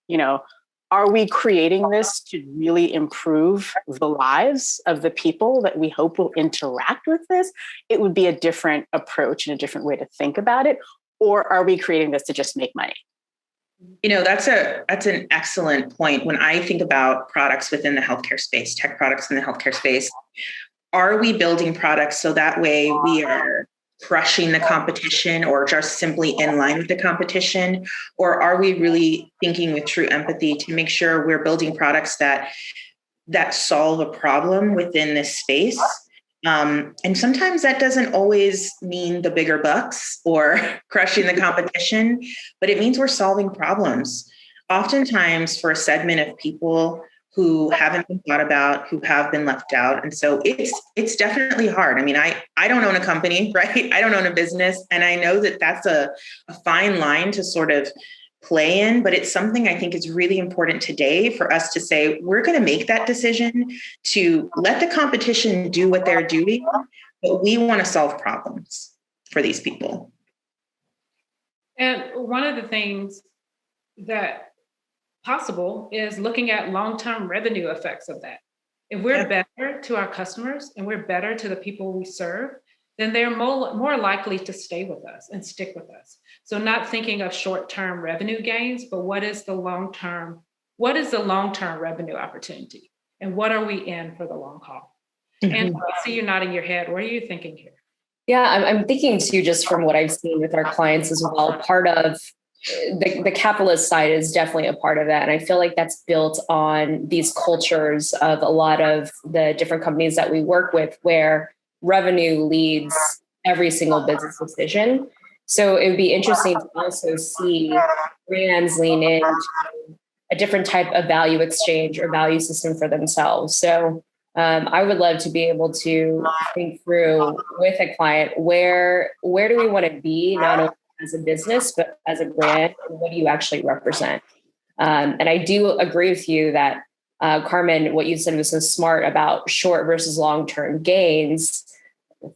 are we creating this to really improve the lives of the people that we hope will interact with this? It would be a different approach and a different way to think about it. Or are we creating this to just make money? That's an excellent point. When I think about products within the healthcare space, tech products in the healthcare space, are we building products so that way we are crushing the competition or just simply in line with the competition? Or are we really thinking with true empathy to make sure we're building products that solve a problem within this space? And sometimes that doesn't always mean the bigger bucks or crushing the competition, but it means we're solving problems. Oftentimes for a segment of people who haven't been thought about, who have been left out. And so it's definitely hard. I mean, I don't own a company, right? I don't own a business. And I know that that's a fine line to sort of play in, but it's something I think is really important today for us to say, we're going to make that decision to let the competition do what they're doing, but we want to solve problems for these people. And one of the things that possible is looking at long-term revenue effects of that. If we're better to our customers and we're better to the people we serve, then they're more likely to stay with us and stick with us. So not thinking of short-term revenue gains, but what is the long-term revenue opportunity? And what are we in for the long haul? Mm-hmm. And I see you nodding your head. What are you thinking here? Yeah, I'm thinking too, just from what I've seen with our clients as well, part of the capitalist side is definitely a part of that. And I feel like that's built on these cultures of a lot of the different companies that we work with where revenue leads every single business decision. So it would be interesting to also see brands lean into a different type of value exchange or value system for themselves. So I would love to be able to think through with a client, where do we want to be, not only as a business, but as a brand, and what do you actually represent? And I do agree with you that, Carmen, what you said was so smart about short versus long-term gains.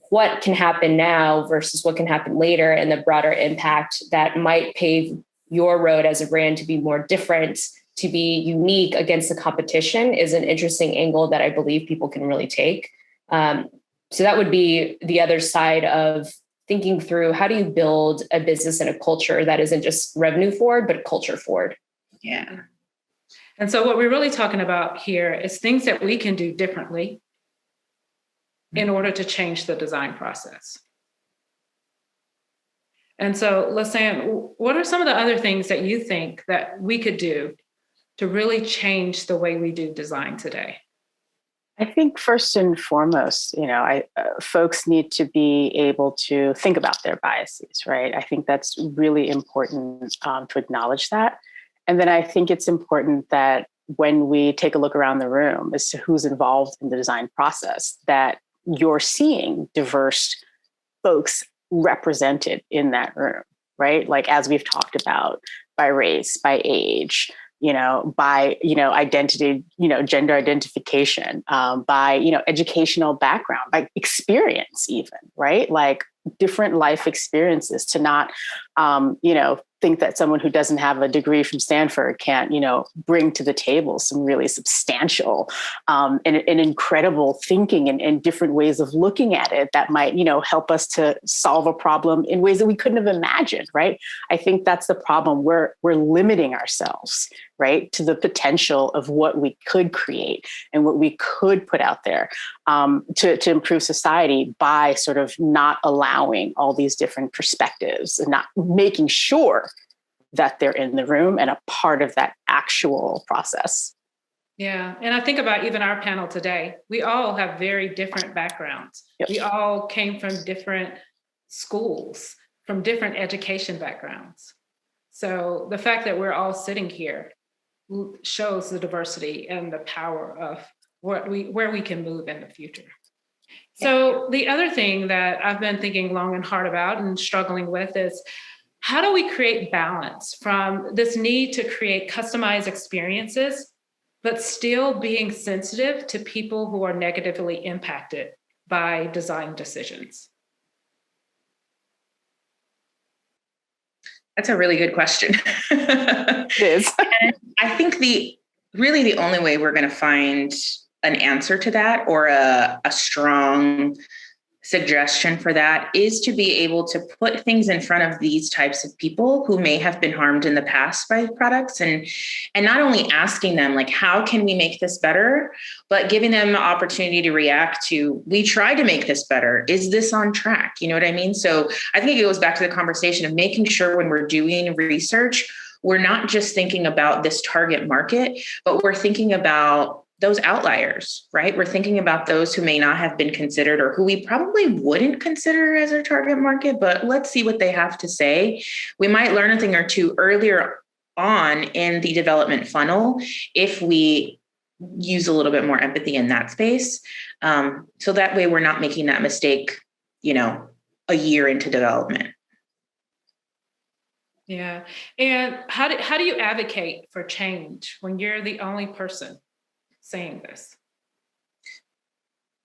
What can happen now versus what can happen later, and the broader impact that might pave your road as a brand to be more different, to be unique against the competition, is an interesting angle that I believe people can really take. So that would be the other side of thinking through, how do you build a business and a culture that isn't just revenue forward, but culture forward? Yeah. And so what we're really talking about here is things that we can do differently in order to change the design process. And so, Lisanne, what are some of the other things that you think that we could do to really change the way we do design today? I think first and foremost, folks need to be able to think about their biases, right? I think that's really important to acknowledge that. And then I think it's important that when we take a look around the room as to who's involved in the design process, that you're seeing diverse folks represented in that room, right? Like, as we've talked about, by race, by age, by, identity, gender identification, by, educational background, by experience even, right? Like different life experiences, to not, think that someone who doesn't have a degree from Stanford can't, bring to the table some really substantial and incredible thinking and different ways of looking at it that might, help us to solve a problem in ways that we couldn't have imagined, right? I think that's the problem. We're limiting ourselves, right, to the potential of what we could create and what we could put out there to improve society by sort of not allowing all these different perspectives and not making sure that they're in the room and a part of that actual process. Yeah. And I think about even our panel today, we all have very different backgrounds. Yep. We all came from different schools, from different education backgrounds. So the fact that we're all sitting here shows the diversity and the power of where we can move in the future. So the other thing that I've been thinking long and hard about and struggling with is, how do we create balance from this need to create customized experiences, but still being sensitive to people who are negatively impacted by design decisions? That's a really good question. It is. And I think the only way we're going to find an answer to that, or a strong suggestion for that is to be able to put things in front of these types of people who may have been harmed in the past by products, and not only asking them like, how can we make this better, but giving them the opportunity to react to, we try to make this better. Is this on track? You know what I mean? So I think it goes back to the conversation of making sure when we're doing research, we're not just thinking about this target market, but we're thinking about those outliers, right? We're thinking about those who may not have been considered or who we probably wouldn't consider as our target market, but let's see what they have to say. We might learn a thing or two earlier on in the development funnel if we use a little bit more empathy in that space. So that way we're not making that mistake, a year into development. Yeah. And how do you advocate for change when you're the only person saying this?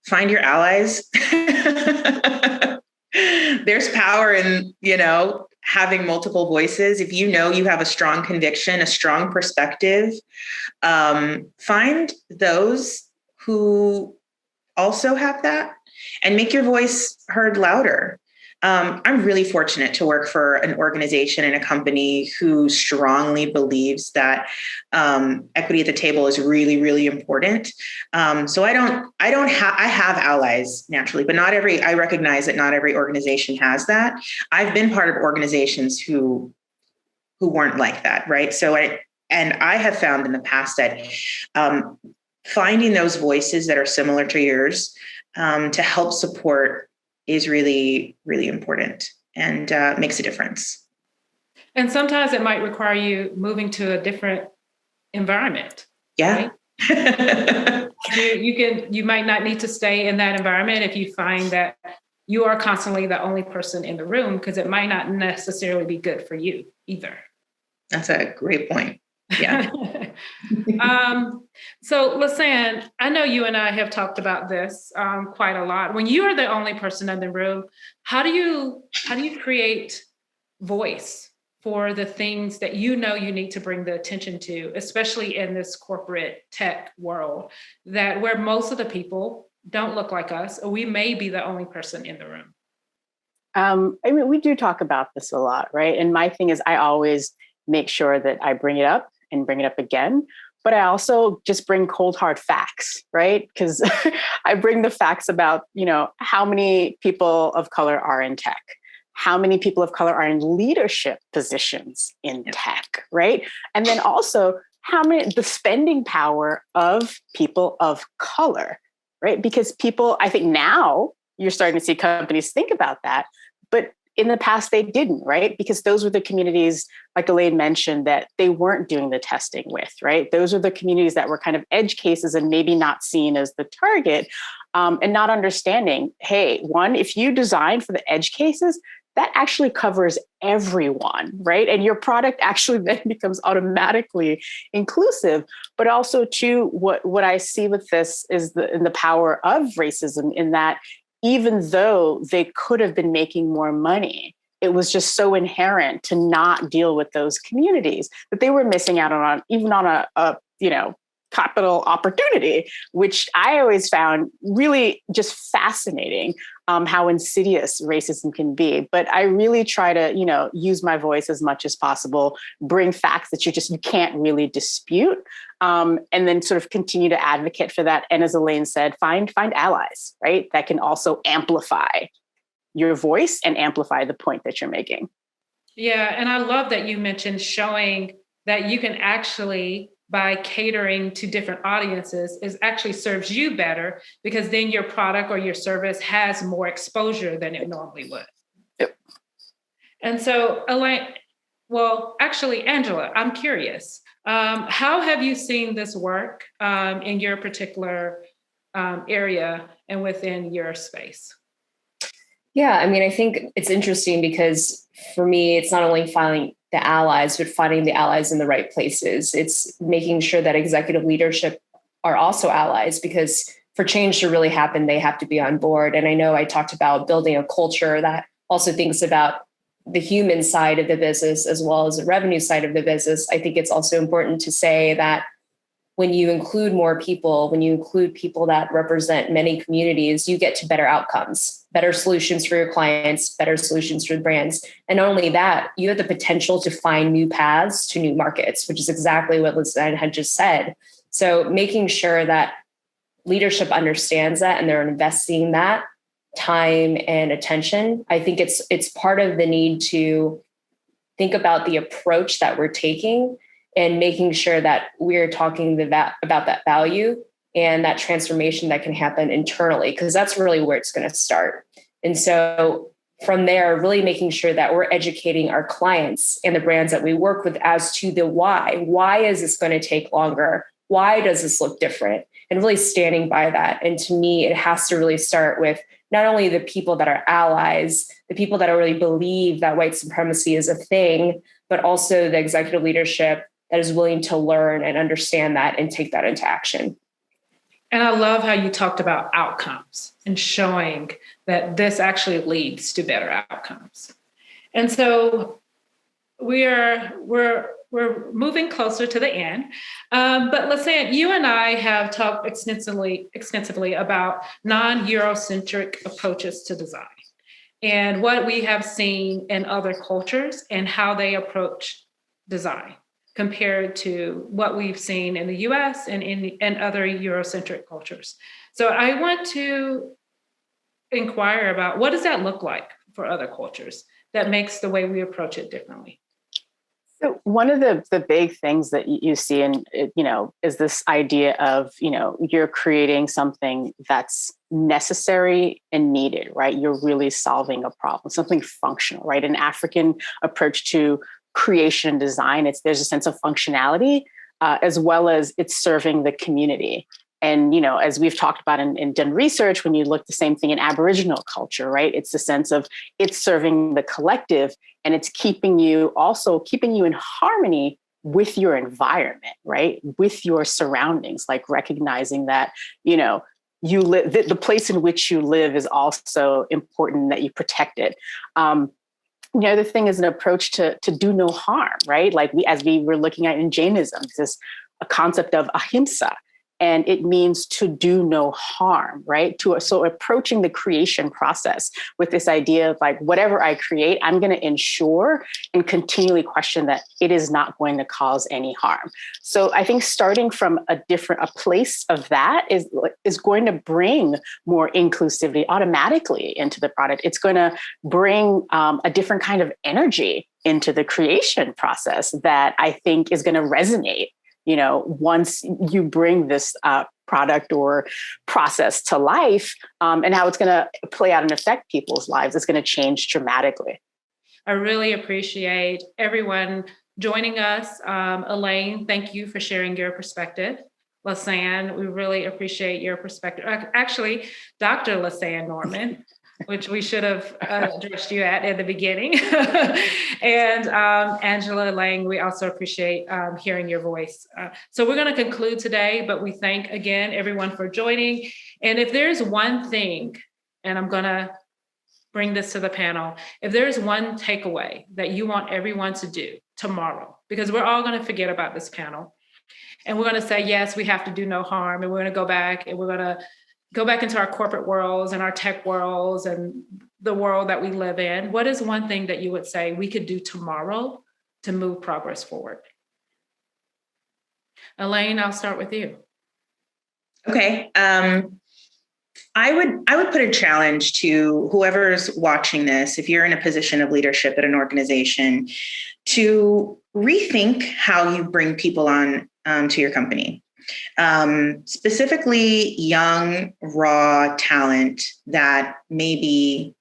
Find your allies. There's power in, having multiple voices. If you have a strong conviction, a strong perspective, find those who also have that and make your voice heard louder. I'm really fortunate to work for an organization and a company who strongly believes that equity at the table is really, really important. So I have allies naturally, but I recognize that not every organization has that. I've been part of organizations who weren't like that, right? So I have found in the past that finding those voices that are similar to yours to help support is really, really important and makes a difference. And sometimes it might require you moving to a different environment. Yeah. Right? you might not need to stay in that environment if you find that you are constantly the only person in the room, because it might not necessarily be good for you either. That's a great point. Yeah. So Lisanne, I know you and I have talked about this quite a lot. When you are the only person in the room, how do you create voice for the things that you need to bring the attention to, especially in this corporate tech world, where most of the people don't look like us, or we may be the only person in the room? We do talk about this a lot, right? And my thing is, I always make sure that I bring it up and bring it up again. But I also just bring cold, hard facts, right? Because I bring the facts about, how many people of color are in tech, how many people of color are in leadership positions in tech, right? And then also the spending power of people of color, right? Because I think now you're starting to see companies think about that, but in the past, they didn't, right? Because those were the communities, like Elaine mentioned, that they weren't doing the testing with, right? Those are the communities that were kind of edge cases and maybe not seen as the target, and not understanding, hey, one, if you design for the edge cases, that actually covers everyone, right? And your product actually then becomes automatically inclusive. But also, too, what I see with this is in the power of racism, in that even though they could have been making more money, it was just so inherent to not deal with those communities that they were missing out on a capital opportunity, which I always found really just fascinating, how insidious racism can be. But I really try to, use my voice as much as possible, bring facts that you can't really dispute, and then sort of continue to advocate for that. And as Elaine said, find allies, right? That can also amplify your voice and amplify the point that you're making. Yeah. And I love that you mentioned showing that you can actually, by catering to different audiences, is actually serves you better, because then your product or your service has more exposure than it normally would. Yep. And so, Elaine, Angela, I'm curious, how have you seen this work in your particular area and within your space? Yeah, I think it's interesting because for me, it's not only finding the allies, but finding the allies in the right places. It's making sure that executive leadership are also allies, because for change to really happen, they have to be on board. And I know I talked about building a culture that also thinks about the human side of the business as well as the revenue side of the business. I think it's also important to say that when you include more people, when you include people that represent many communities, you get to better outcomes, better solutions for your clients, better solutions for the brands. And not only that, you have the potential to find new paths to new markets, which is exactly what Lisanne had just said. So making sure that leadership understands that and they're investing that time and attention. I think it's part of the need to think about the approach that we're taking and making sure that we're talking about that value and that transformation that can happen internally, because that's really where it's going to start. And so from there, really making sure that we're educating our clients and the brands that we work with as to the why. Why is this going to take longer? Why does this look different? And really standing by that. And to me, it has to really start with not only the people that are allies, the people that really believe that white supremacy is a thing, but also the executive leadership that is willing to learn and understand that and take that into action. And I love how you talked about outcomes and showing that this actually leads to better outcomes. And so we're moving closer to the end. But Lisanne, you and I have talked extensively about non-Eurocentric approaches to design and what we have seen in other cultures and how they approach design compared to what we've seen in the US and in other Eurocentric cultures. So I want to inquire about what does that look like for other cultures that makes the way we approach it differently? So one of the big things that you see in, is this idea of, you're creating something that's necessary and needed, right? You're really solving a problem, something functional, right? An African approach to creation and design, there's a sense of functionality as well as it's serving the community. And, as we've talked about and done research, when you look the same thing in Aboriginal culture, right? It's the sense of it's serving the collective and it's keeping you in harmony with your environment, right? With your surroundings, like recognizing that, you live, the place in which you live is also important that you protect it. The other thing is an approach to do no harm, right? Like as we were looking at in Jainism, this a concept of ahimsa. And it means to do no harm, right? So approaching the creation process with this idea of like, whatever I create, I'm going to ensure and continually question that it is not going to cause any harm. So I think starting from a place of that is going to bring more inclusivity automatically into the product. It's going to bring a different kind of energy into the creation process that I think is going to resonate. Once you bring this product or process to life and how it's going to play out and affect people's lives, it's going to change dramatically. I really appreciate everyone joining us. Elaine, thank you for sharing your perspective. Lisanne, we really appreciate your perspective. Actually, Dr. Lisanne Norman, which we should have addressed you at the beginning. And Angela Lang, we also appreciate hearing your voice. So we're going to conclude today, but we thank again everyone for joining. And if there's one thing, and I'm going to bring this to the panel, if there's one takeaway that you want everyone to do tomorrow, because we're all going to forget about this panel, and we're going to say, yes, we have to do no harm, and we're going to go back and we're going to go back into our corporate worlds and our tech worlds and the world that we live in. What is one thing that you would say we could do tomorrow to move progress forward? Elaine, I'll start with you. Okay. I would put a challenge to whoever's watching this, if you're in a position of leadership at an organization, to rethink how you bring people on to your company. Specifically young, raw talent that may be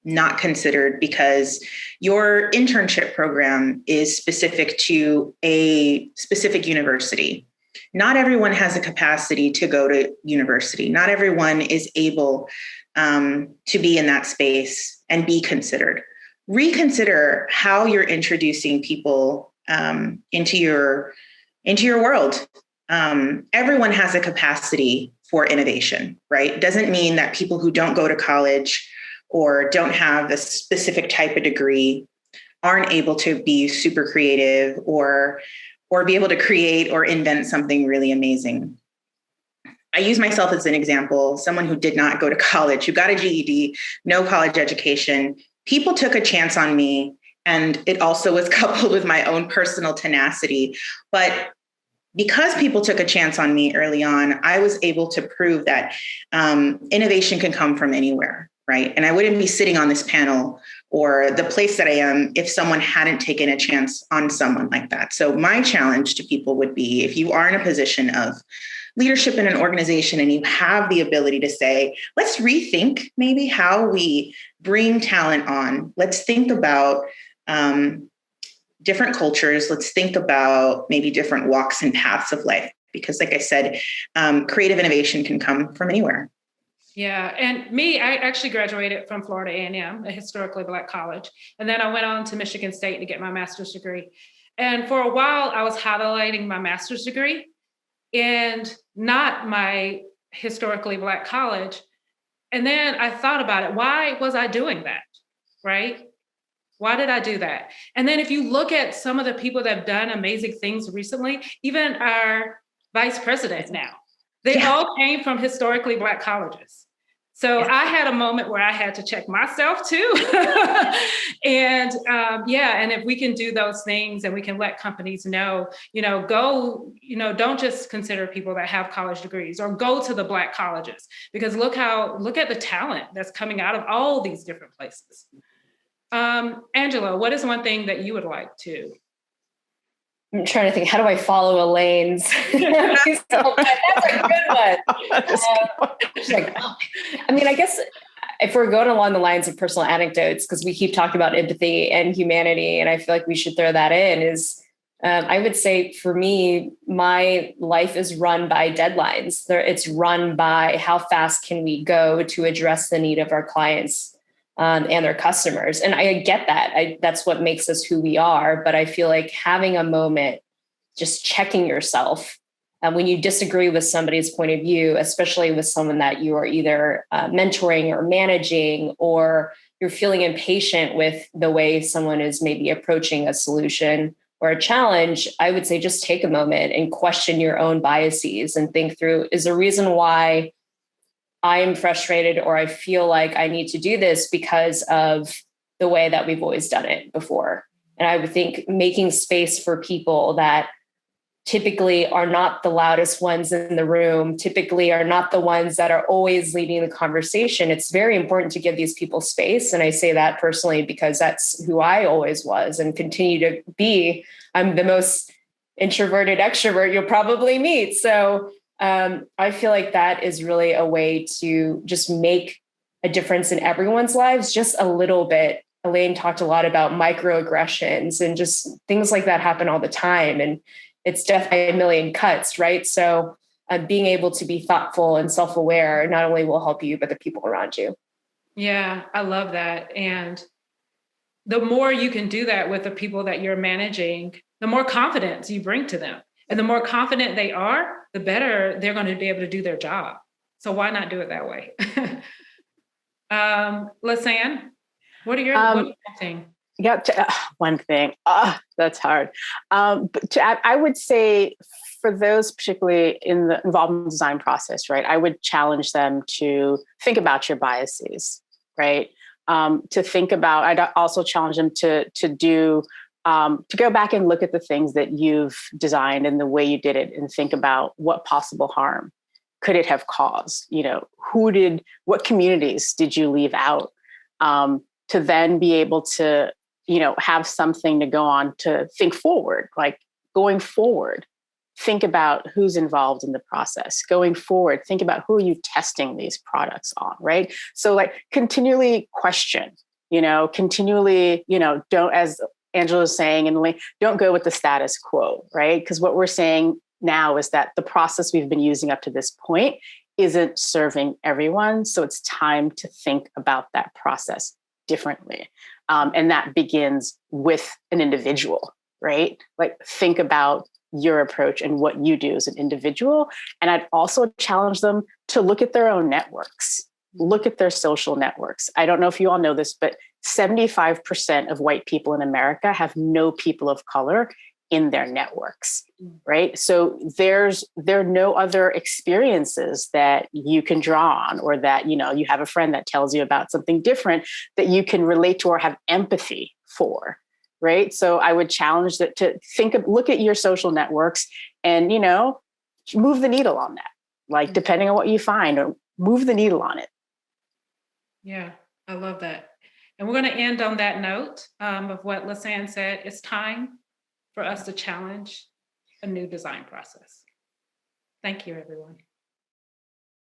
not considered because your internship program is specific to a specific university. Not everyone has the capacity to go to university. Not everyone is able to be in that space and be considered. Reconsider how you're introducing people into your world. Everyone has a capacity for innovation, right? It doesn't mean that people who don't go to college or don't have a specific type of degree aren't able to be super creative or or be able to create or invent something really amazing. I use myself as an example, someone who did not go to college, who got a GED, no college education. People took a chance on me, and it also was coupled with my own personal tenacity. But because people took a chance on me early on, I was able to prove that innovation can come from anywhere, right? And I wouldn't be sitting on this panel or the place that I am if someone hadn't taken a chance on someone like that. So my challenge to people would be, if you are in a position of leadership in an organization and you have the ability to say, let's rethink maybe how we bring talent on. Let's think about different cultures. Let's think about maybe different walks and paths of life. Because like I said, creative innovation can come from anywhere. Yeah, and I actually graduated from Florida A&M, a historically Black college. And then I went on to Michigan State to get my master's degree. And for a while, I was highlighting my master's degree and not my historically Black college. And then I thought about it. Why was I doing that? Right? Why did I do that? And then if you look at some of the people that have done amazing things recently, even our vice president now, they all came from historically Black colleges. So I had a moment where I had to check myself too. And and if we can do those things and we can let companies know, don't just consider people that have college degrees, or go to the Black colleges, because look at the talent that's coming out of all these different places. Angela, what is one thing that you would like to? I'm trying to think, how do I follow Elaine's? That's a good one. I guess if we're going along the lines of personal anecdotes, because we keep talking about empathy and humanity, and I feel like we should throw that in, is I would say for me, my life is run by deadlines. It's run by how fast can we go to address the need of our clients and their customers. And I get that. That's what makes us who we are. But I feel like having a moment, just checking yourself when you disagree with somebody's point of view, especially with someone that you are either mentoring or managing, or you're feeling impatient with the way someone is maybe approaching a solution or a challenge, I would say just take a moment and question your own biases and think through, is the reason why I'm frustrated or I feel like I need to do this because of the way that we've always done it before? And I would think making space for people that typically are not the loudest ones in the room, typically are not the ones that are always leading the conversation. It's very important to give these people space. And I say that personally because that's who I always was and continue to be. I'm the most introverted extrovert you'll probably meet. So I feel like that is really a way to just make a difference in everyone's lives, just a little bit. Elaine talked a lot about microaggressions, and just things like that happen all the time. And it's death by a million cuts, right? So being able to be thoughtful and self-aware not only will help you, but the people around you. Yeah, I love that. And the more you can do that with the people that you're managing, the more confidence you bring to them. And the more confident they are, the better they're going to be able to do their job. So why not do it that way? Lisanne, what are your thing? Yeah, one thing. That's hard. But I would say for those particularly involved in the design process, right, I would challenge them to think about your biases, right? To think about, I'd also challenge them to go back and look at the things that you've designed and the way you did it, and think about what possible harm could it have caused? What communities did you leave out? To then be able to, have something to go on to think forward, like going forward, think about who's involved in the process. Going forward, think about who are you testing these products on, right? So like continually question, continually, don't, as Angela was saying, and don't go with the status quo, right? Because what we're saying now is that the process we've been using up to this point isn't serving everyone. So it's time to think about that process differently. And that begins with an individual, right? Like think about your approach and what you do as an individual. And I'd also challenge them to look at their own networks, look at their social networks. I don't know if you all know this, but 75% of white people in America have no people of color in their networks, right? So there are no other experiences that you can draw on, or that, you know, you have a friend that tells you about something different that you can relate to or have empathy for, right? So I would challenge that to look at your social networks and, you know, move the needle on that. Like, depending on what you find, or move the needle on it. Yeah, I love that. And we're going to end on that note of what Lisanne said. It's time for us to challenge a new design process. Thank you, everyone.